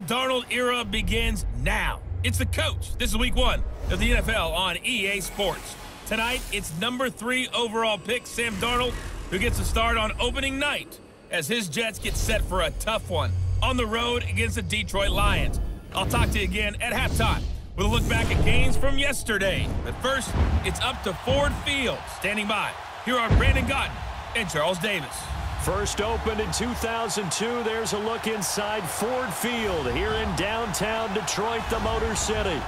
Darnold era begins now. It's the coach. This is week 1 of the NFL on EA Sports. Tonight, it's number 3 overall pick, Sam Darnold, who gets a start on opening night as his Jets get set for a tough one on the road against the Detroit Lions. I'll talk to you again at halftime with a look back at games from yesterday. But first, it's up to Ford Field. Standing by, here are Brandon Gaudin and Charles Davis. First opened in 2002, there's a look inside Ford Field here in downtown Detroit, the Motor City.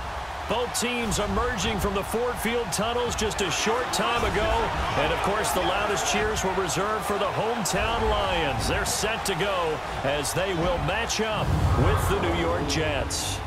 Both teams emerging from the Ford Field tunnels just a short time ago. And, of course, the loudest cheers were reserved for the hometown Lions. They're set to go as they will match up with the New York Jets.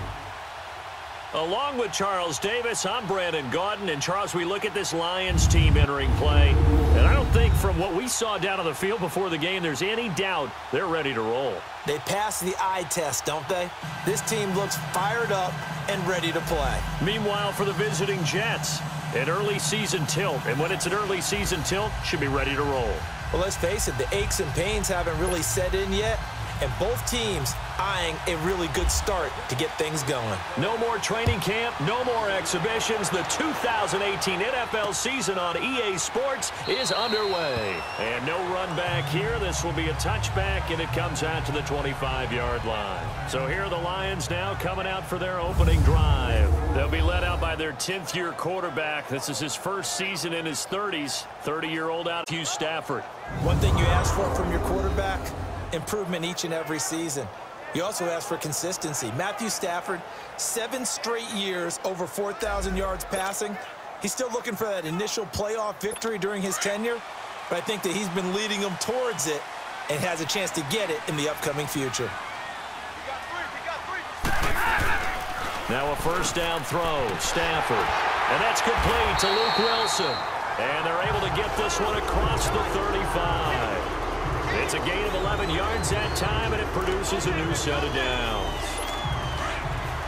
Along with Charles Davis, I'm Brandon Gaudin. And, Charles, we look at this Lions team entering play. And I don't think from what we saw down on the field before the game there's any doubt they're ready to roll. They passed the eye test, don't they? This team looks fired up and ready to play. Meanwhile, for the visiting Jets, an early season tilt. And when it's an early season tilt, should be ready to roll. Well, let's face it, the aches and pains haven't really set in yet. And both teams eyeing a really good start to get things going. No more training camp, no more exhibitions. The 2018 NFL season on EA Sports is underway. And no run back here. This will be a touchback, and it comes out to the 25-yard line. So here are the Lions now coming out for their opening drive. They'll be led out by their 10th-year quarterback. This is his first season in his 30s. 30-year-old Matthew Stafford. One thing you ask for from your quarterback, improvement each and every season. You also ask for consistency. Matthew Stafford, 7 straight years over 4,000 yards passing. He's still looking for that initial playoff victory during his tenure, but I think that he's been leading them towards it and has a chance to get it in the upcoming future. Now a first down throw, Stafford. And that's complete to Luke Wilson. And they're able to get this one across the 35. It's a gain of 11 yards that time, and it produces a new set of downs.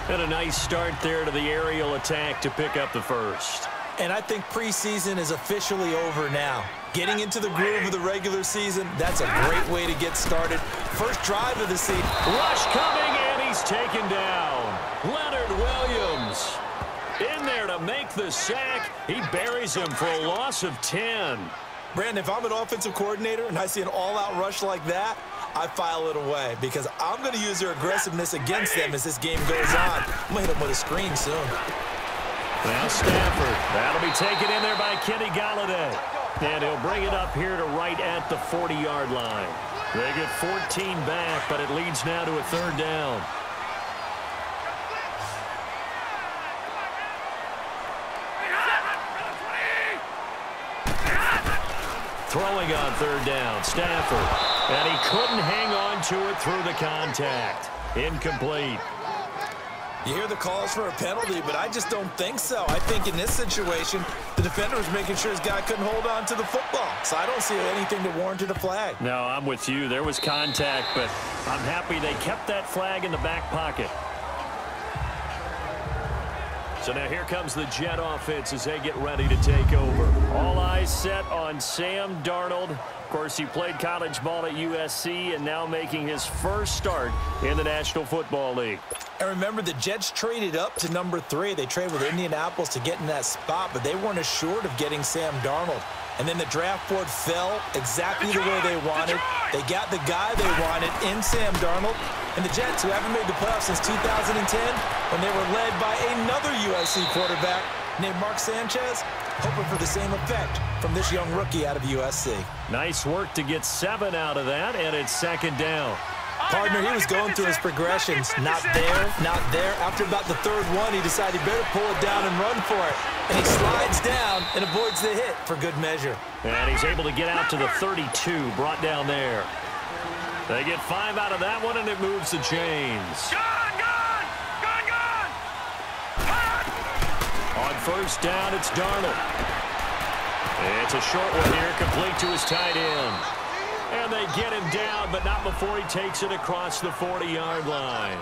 And a nice start there to the aerial attack to pick up the first. And I think preseason is officially over now. Getting into the groove of the regular season, that's a great way to get started. First drive of the season. Rush coming, and he's taken down. Leonard Williams in there to make the sack. He buries him for a loss of 10. Brandon, if I'm an offensive coordinator and I see an all-out rush like that, I file it away because I'm going to use their aggressiveness against them as this game goes on. I'm going to hit them with a screen soon. Now Stafford, that'll be taken in there by Kenny Golladay. And he'll bring it up here to right at the 40-yard line. They get 14 back, but it leads now to a third down. Throwing on third down, Stafford. And he couldn't hang on to it through the contact. Incomplete. You hear the calls for a penalty, but I just don't think so. I think in this situation, the defender was making sure his guy couldn't hold on to the football. So I don't see anything that warranted a flag. No, I'm with you. There was contact, but I'm happy they kept that flag in the back pocket. So now here comes the Jet offense as they get ready to take over. All eyes set on Sam Darnold. Of course, he played college ball at USC and now making his first start in the National Football League. And remember, the Jets traded up to number 3. They traded with Indianapolis to get in that spot, but they weren't assured of getting Sam Darnold. And then the draft board fell exactly the way they wanted. They got the guy they wanted in Sam Darnold. And the Jets, who haven't made the playoffs since 2010, when they were led by another USC quarterback named Mark Sanchez, hoping for the same effect from this young rookie out of USC. Nice work to get 7 out of that, and it's second down. Partner, he was going through his progressions. Not there, not there. After about the third one, he decided he better pull it down and run for it. And he slides down and avoids the hit for good measure. And he's able to get out to the 32, brought down there. They get 5 out of that one, and it moves the chains. On first down, it's Darnold. It's a short one here, complete to his tight end. And they get him down, but not before he takes it across the 40-yard line.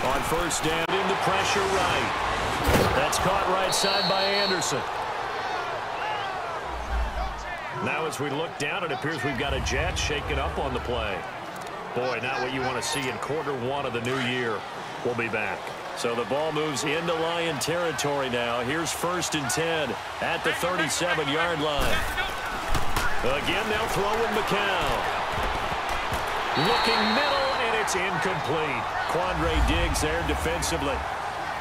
On first down, into pressure right. That's caught right side by Anderson. Now as we look down, it appears we've got a Jet shaking up on the play. Boy, not what you want to see in Q1 of the new year. We'll be back. So the ball moves into Lion territory now. Here's 1st and 10 at the 37-yard line. Again, they'll throw with McCown. Looking middle, and it's incomplete. Quandre Diggs there defensively.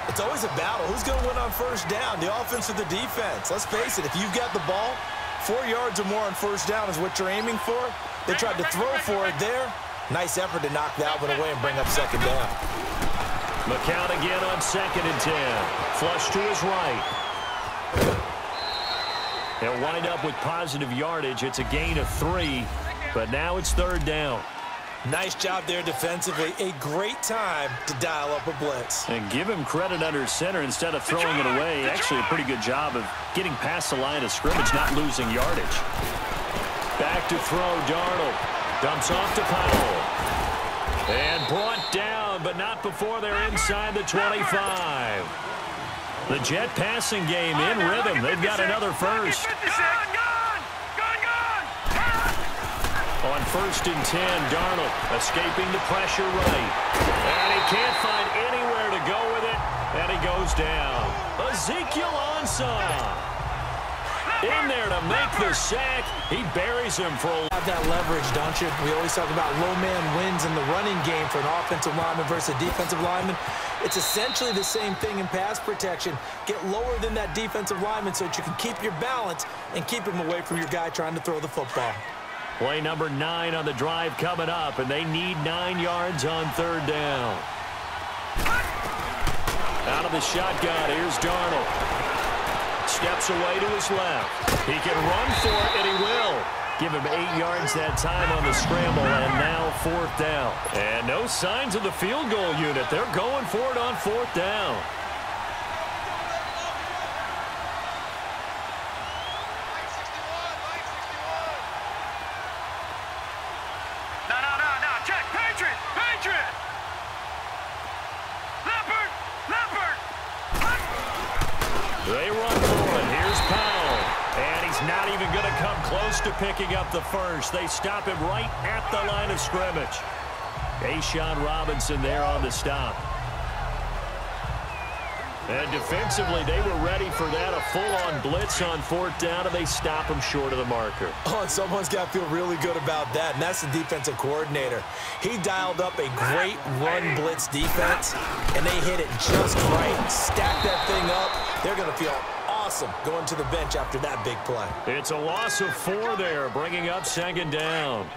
It's always a battle. Who's going to win on 1st down, the offense or the defense? Let's face it, if you've got the ball, 4 yards or more on 1st down is what you're aiming for. They tried to throw for it there. Nice effort to knock that one away and bring up 2nd down. McCown again on 2nd and 10. Flush to his right. They'll wind up with positive yardage. It's a gain of 3, but now it's 3rd down. Nice job there defensively. A great time to dial up a blitz. And give him credit under center instead of throwing it away. Actually a pretty good job of getting past the line of scrimmage, not losing yardage. Back to throw, Darnold. Dumps off to Powell. And brought down, but not before they're inside the 25. The Jet passing game in rhythm. They've got another first. On 1st and 10, Darnold escaping the pressure right. And he can't find anywhere to go with it, and he goes down. Ezekiel Ansah in there to make the sack. He buries him for a... Have that leverage, don't you? We always talk about low man wins in the running game for an offensive lineman versus a defensive lineman. It's essentially the same thing in pass protection. Get lower than that defensive lineman so that you can keep your balance and keep him away from your guy trying to throw the football. Play number 9 on the drive coming up, and they need 9 yards on 3rd down. Out of the shotgun, here's Darnold. Steps away to his left. He can run for it, and he will. Give him 8 yards that time on the scramble, and now 4th down. And no signs of the field goal unit. They're going for it on 4th down. They run for it. Here's Powell. And he's not even going to come close to picking up the first. They stop him right at the line of scrimmage. Ashawn Robinson there on the stop. And defensively, they were ready for that. A full-on blitz on 4th down, and they stop him short of the marker. Oh, and someone's got to feel really good about that, and that's the defensive coordinator. He dialed up a great run blitz defense, and they hit it just right. Stack that thing up. They're going to feel awesome going to the bench after that big play. It's a loss of 4 there, bringing up 2nd down.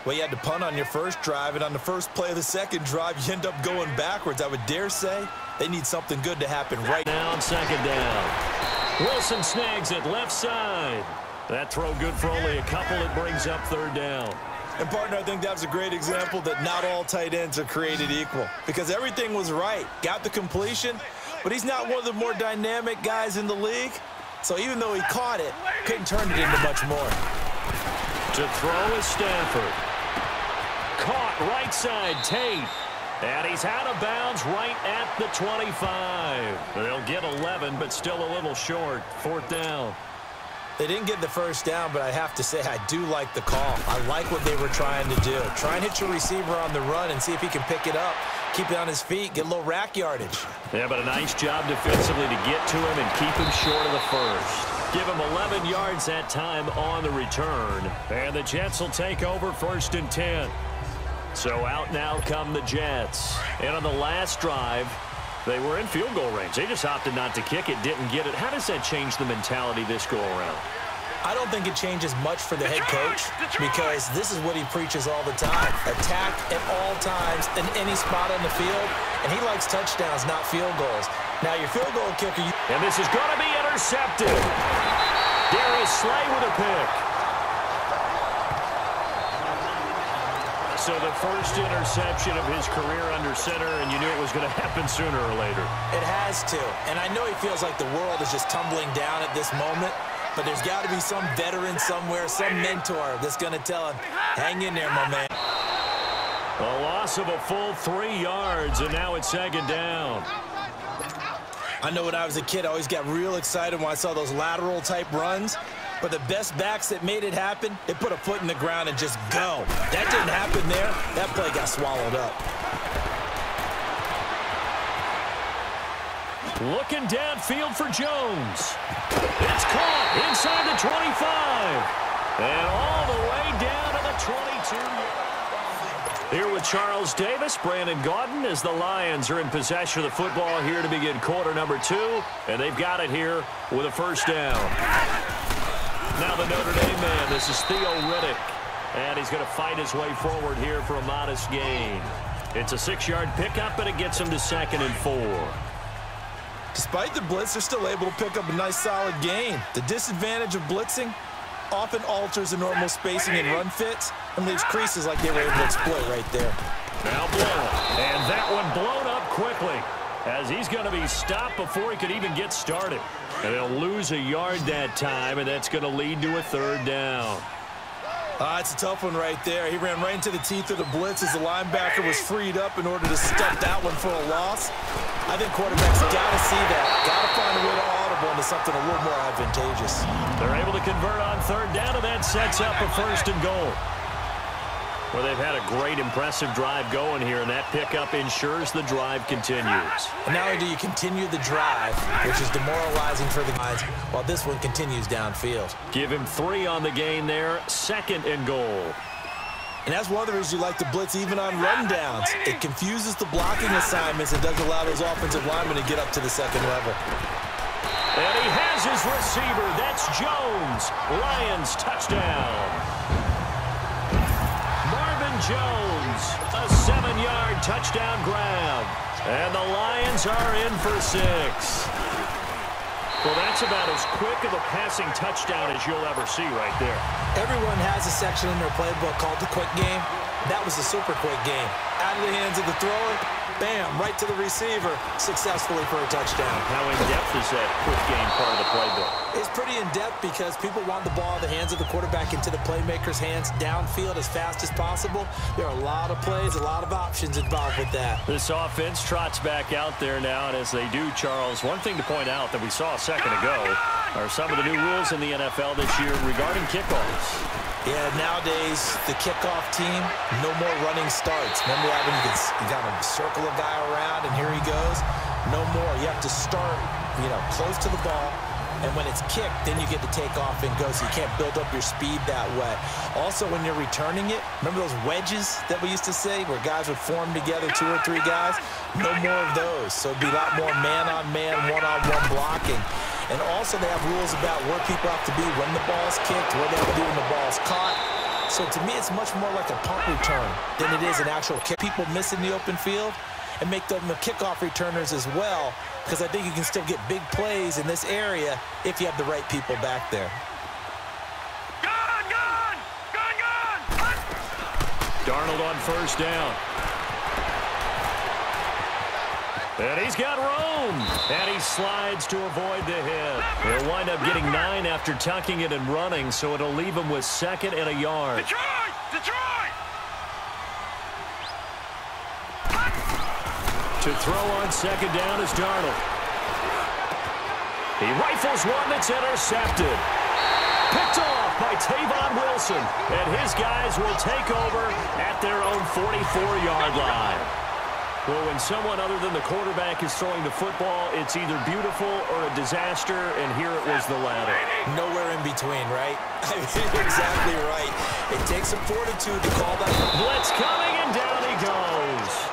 Well, you had to punt on your first drive, and on the first play of the second drive, you end up going backwards. I would dare say they need something good to happen right now. 2nd down. Wilson snags it left side. That throw good for only a couple. It brings up 3rd down. And, partner, I think that was a great example that not all tight ends are created equal because everything was right. Got the completion, but he's not one of the more dynamic guys in the league. So even though he caught it, couldn't turn it into much more. To throw is Stafford. Caught right side, Tate. And he's out of bounds right at the 25. They'll get 11, but still a little short. 4th down. They didn't get the first down, but I have to say I do like the call. I like what they were trying to do. Try and hit your receiver on the run and see if he can pick it up, keep it on his feet, get a little rack yardage. Yeah, but a nice job defensively to get to him and keep him short of the first. Give him 11 yards that time on the return. And the Jets will take over 1st and 10. So out now come the Jets. And on the last drive, they were in field goal range. They just opted not to kick it, didn't get it. How does that change the mentality this go around? I don't think it changes much for the head coach because this is what he preaches all the time. Attack at all times in any spot on the field. And he likes touchdowns, not field goals. Now, your field goal kicker... And this is going to be intercepted. Darius Slay with a pick. So the first interception of his career under center, and you knew it was going to happen sooner or later. It has to. And I know he feels like the world is just tumbling down at this moment, but there's got to be some veteran somewhere, some mentor that's going to tell him, hang in there, my man. A loss of a full 3 yards, and now it's 2nd down. I know when I was a kid, I always got real excited when I saw those lateral-type runs. But the best backs that made it happen, they put a foot in the ground and just go. That didn't happen there. That play got swallowed up. Looking downfield for Jones. It's caught inside the 25. And all the way down to the 22. Here with Charles Davis, Brandon Gaudin, as the Lions are in possession of the football here to begin quarter number 2. And they've got it here with a first down. Now the Notre Dame man, this is Theo Riddick. And he's going to fight his way forward here for a modest gain. It's a 6-yard pickup, and it gets him to 2nd and 4. Despite the blitz, they're still able to pick up a nice solid gain. The disadvantage of blitzing often alters the normal spacing and run fits and leaves creases like they were able to exploit right there. Now blown. And that one blown up quickly as he's going to be stopped before he could even get started. And they'll lose a yard that time, and that's going to lead to a 3rd down. It's a tough one right there. He ran right into the teeth of the blitz as the linebacker was freed up in order to stuff that one for a loss. I think quarterbacks got to see that. Got to find a way to audible into something a little more advantageous. They're able to convert on 3rd down, and that sets up a 1st and goal. Well, they've had a great, impressive drive going here, and that pickup ensures the drive continues. And not only do you continue the drive, which is demoralizing for the guys, while this one continues downfield. Give him 3 on the gain there, 2nd and goal. And that's one of the reasons you like to blitz even on rundowns. It confuses the blocking assignments and doesn't allow those offensive linemen to get up to the 2nd level. And he has his receiver. That's Jones. Lions touchdown. Jones, a 7-yard touchdown grab. And the Lions are in for 6. Well, that's about as quick of a passing touchdown as you'll ever see right there. Everyone has a section in their playbook called the quick game. That was a super quick game. Out of the hands of the thrower, bam, right to the receiver, successfully for a touchdown. How in-depth is that quick game part of the playbook? It's pretty in-depth because people want the ball in the hands of the quarterback into the playmaker's hands downfield as fast as possible. There are a lot of plays, a lot of options involved with that. This offense trots back out there now, and as they do, Charles, one thing to point out that we saw a second ago are some of the new rules in the NFL this year regarding kickoffs. Yeah, nowadays, the kickoff team, no more running starts. Remember that when you got to circle a guy around and here he goes? No more. You have to start, close to the ball. And when it's kicked, then you get to take off and go, so you can't build up your speed that way. Also, when you're returning it, remember those wedges that we used to say where guys would form together, 2 or 3 guys? No more of those. So it'd be a lot more man-on-man, one-on-one blocking. And also they have rules about where people have to be when the ball's kicked, what they have to do when the ball's caught. So to me, it's much more like a punt return than it is an actual kick. People miss in the open field and make them the kickoff returners as well, because I think you can still get big plays in this area if you have the right people back there. Darnold on 1st down. And he's got room. And he slides to avoid the hit. He'll wind up getting 9 after tucking it and running, so it'll leave him with 2nd and a yard. Detroit! To throw on 2nd down is Darnold. He rifles one that's intercepted. Picked off by Tavon Wilson. And his guys will take over at their own 44-yard line. Well, when someone other than the quarterback is throwing the football, it's either beautiful or a disaster, and here it was the latter. Nowhere in between, right? Exactly right. It takes some fortitude to call that. Blitz coming, and down he goes.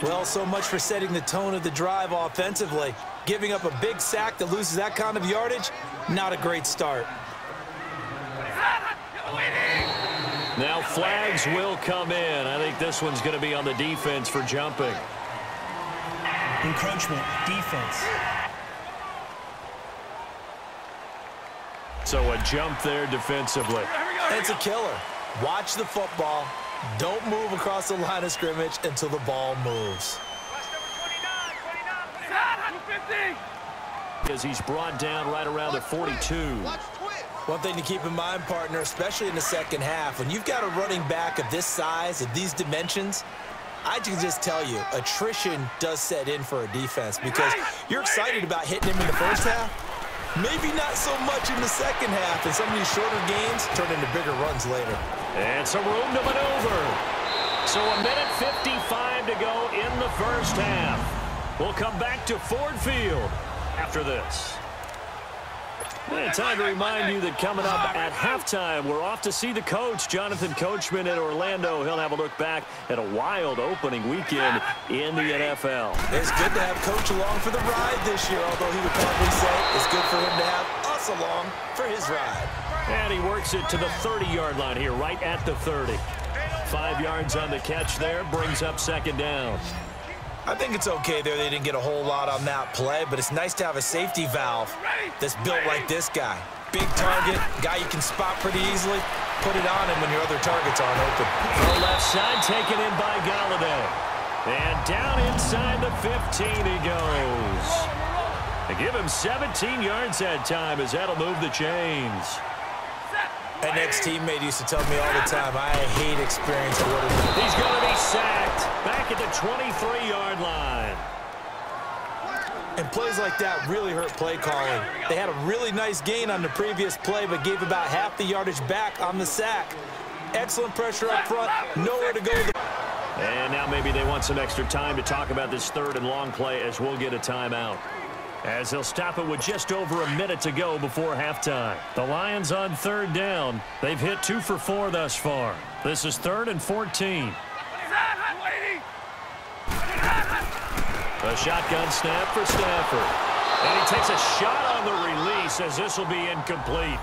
Well, so much for setting the tone of the drive offensively. Giving up a big sack that loses that kind of yardage, not a great start. Now flags will come in. I think this one's going to be on the defense for jumping. Encroachment, defense. So a jump there defensively. It's a killer. Watch the football. Don't move across the line of scrimmage until the ball moves. As he's brought down right around the 42. One thing to keep in mind, partner, especially in the second half, when you've got a running back of this size, of these dimensions, I can just tell you, attrition does set in for a defense because you're excited about hitting him in the first half, Maybe not so much in the second half, and some of these shorter gains turn into bigger runs later. And some room to maneuver. So a minute 55 to go in the first half. We'll come back to Ford Field after this. And time to remind you that coming up at halftime, we're off to see the coach, Jonathan Coachman in Orlando. He'll have a look back at a wild opening weekend in the NFL. It's good to have Coach along for the ride this year, although he would probably say it's good for him to have us along for his ride. And he works it to the 30-yard line here, right at the 30. 5 yards on the catch there, brings up second down. I think it's okay there. They didn't get a whole lot on that play, but it's nice to have a safety valve that's built like this guy. Big target, guy you can spot pretty easily. Put it on him when your other targets aren't open. The left side taken in by Galladay. And down inside the 15 he goes. They give him 17 yards that time as that'll move the chains. An ex-teammate used to tell me all the time, I hate experienced quarterbacks. He's going to be sacked back at the 23-yard line. And plays like that really hurt play calling. They had a really nice gain on the previous play, but gave about half the yardage back on the sack. Excellent pressure up front, nowhere to go. And now maybe they want some extra time to talk about this third and long play as we'll get a timeout. As they'll stop it with just over a minute to go before halftime. The Lions on third down. They've hit 2 for 4 thus far. This is 3rd and 14. A shotgun snap for Stafford. And he takes a shot on the release as this will be incomplete.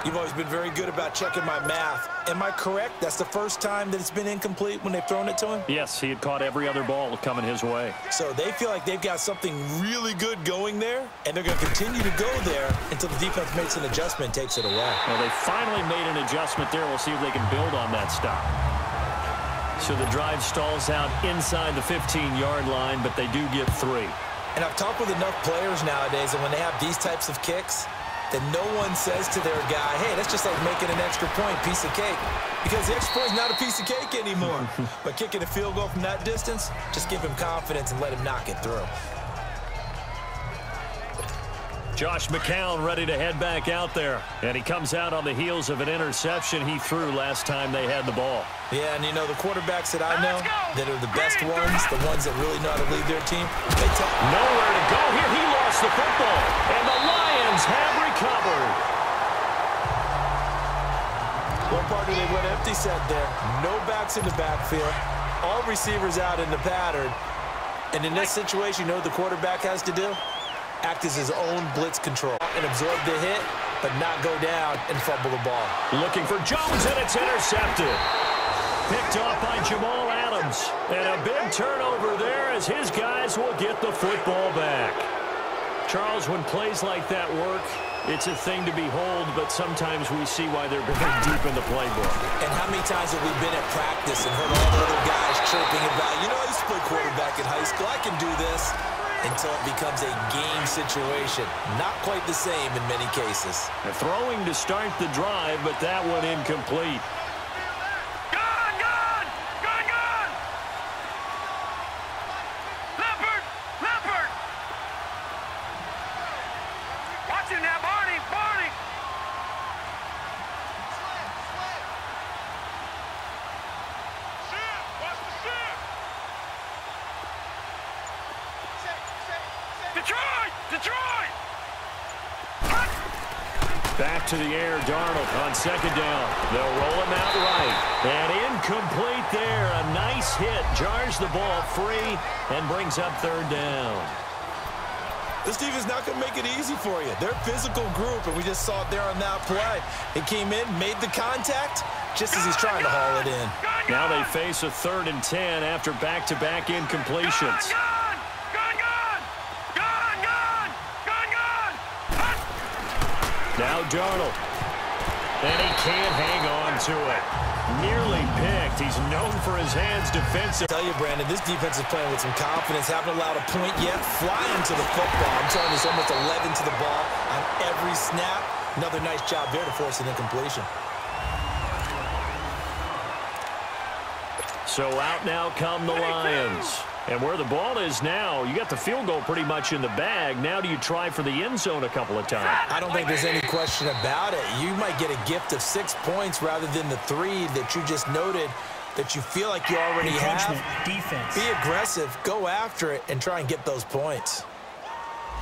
You've always been very good about checking my math. Am I correct? That's the first time that it's been incomplete when they've thrown it to him? Yes, he had caught every other ball coming his way. So they feel like they've got something really good going there, and they're going to continue to go there until the defense makes an adjustment and takes it away. Well, they finally made an adjustment there. We'll see if they can build on that stop. So the drive stalls out inside the 15-yard line, but they do get 3. And I've talked with enough players nowadays, and when they have these types of kicks, that no one says to their guy, hey, that's just like making an extra point, piece of cake. Because the extra point is not a piece of cake anymore. But kicking a field goal from that distance, just give him confidence and let him knock it through. Josh McCown ready to head back out there. And he comes out on the heels of an interception he threw last time they had the ball. Yeah, and you know, the quarterbacks that I know that are the best ones, the ones that really know how to lead their team, they tell nowhere to go here. He lost the football. And the Lions have recovered. One party they went empty set there. No backs in the backfield. All receivers out in the pattern. And in this situation, you know what the quarterback has to do? Act as his own blitz control and absorb the hit, but not go down and fumble the ball. Looking for Jones, and it's intercepted. Picked off by Jamal Adams. And a big turnover there as his guys will get the football back. Charles, when plays like that work, it's a thing to behold, but sometimes we see why they're very deep in the playbook. And how many times have we been at practice and heard all the other guys chirping about, you know, I used to play quarterback in high school, I can do this, until it becomes a game situation. Not quite the same in many cases. They're throwing to start the drive, but that one incomplete. Back to the air, Darnold on second down. They'll roll him out right. And incomplete there. A nice hit. Jars the ball free and brings up third down. This defense is not going to make it easy for you. They're a physical group, and we just saw it there on that play. He came in, made the contact, just as he's trying to haul it in. Now they face a 3rd and 10 after back-to-back incompletions. Now Darnold. And he can't hang on to it. Nearly picked. He's known for his hands defensive. I tell you, Brandon, this defense is playing with some confidence. Haven't allowed a point yet. Flying to the football. I'm telling you, it's almost 11 to the ball on every snap. Another nice job there to force an incompletion. So out now come the Lions. And where the ball is now, you got the field goal pretty much in the bag. Now do you try for the end zone a couple of times? I don't think there's any question about it. You might get a gift of 6 points rather than the 3 that you just noted that you feel like you already have. Defense. Be aggressive, go after it, and try and get those points.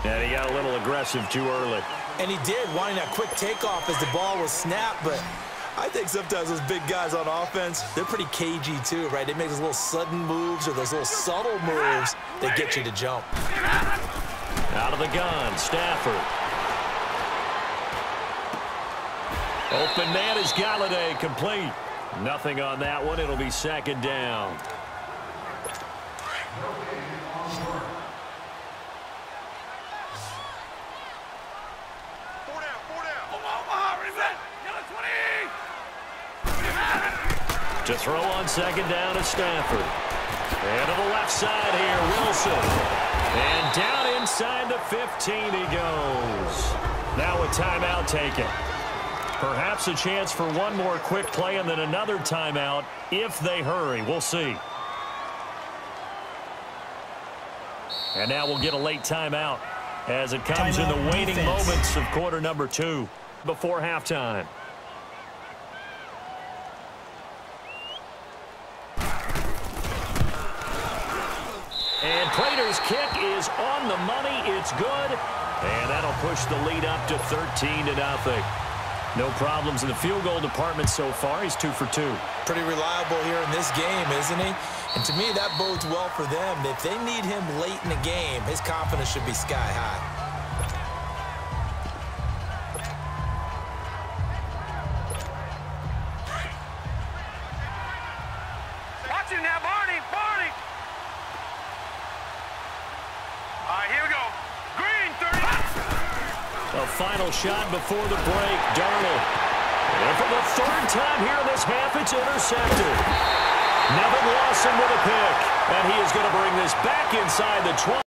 And he got a little aggressive too early. And he did, wanting that quick takeoff as the ball was snapped, but I think sometimes those big guys on offense, they're pretty cagey too, right? They make those little sudden moves or those little subtle moves that get you to jump. Out of the gun, Stafford. Open man is Galladay, complete. Nothing on that one. It'll be second down. To throw on second down to Stafford. And to the left side here, Wilson. And down inside the 15 he goes. Now a timeout taken. Perhaps a chance for one more quick play and then another timeout if they hurry. We'll see. And now we'll get a late timeout as it comes in the waning moments of quarter number 2 before halftime. And Prater's kick is on the money. It's good. And that'll push the lead up to 13-0. No problems in the field goal department so far. He's 2 for 2. Pretty reliable here in this game, isn't he? And to me, that bodes well for them. If they need him late in the game, his confidence should be sky high. Watch him now, Barney. Barney. All right, here we go. Green, 30. A final shot before the break. Darnold. And for the third time here in this half, it's intercepted. Nevin Lawson with a pick. And he is going to bring this back inside the 20.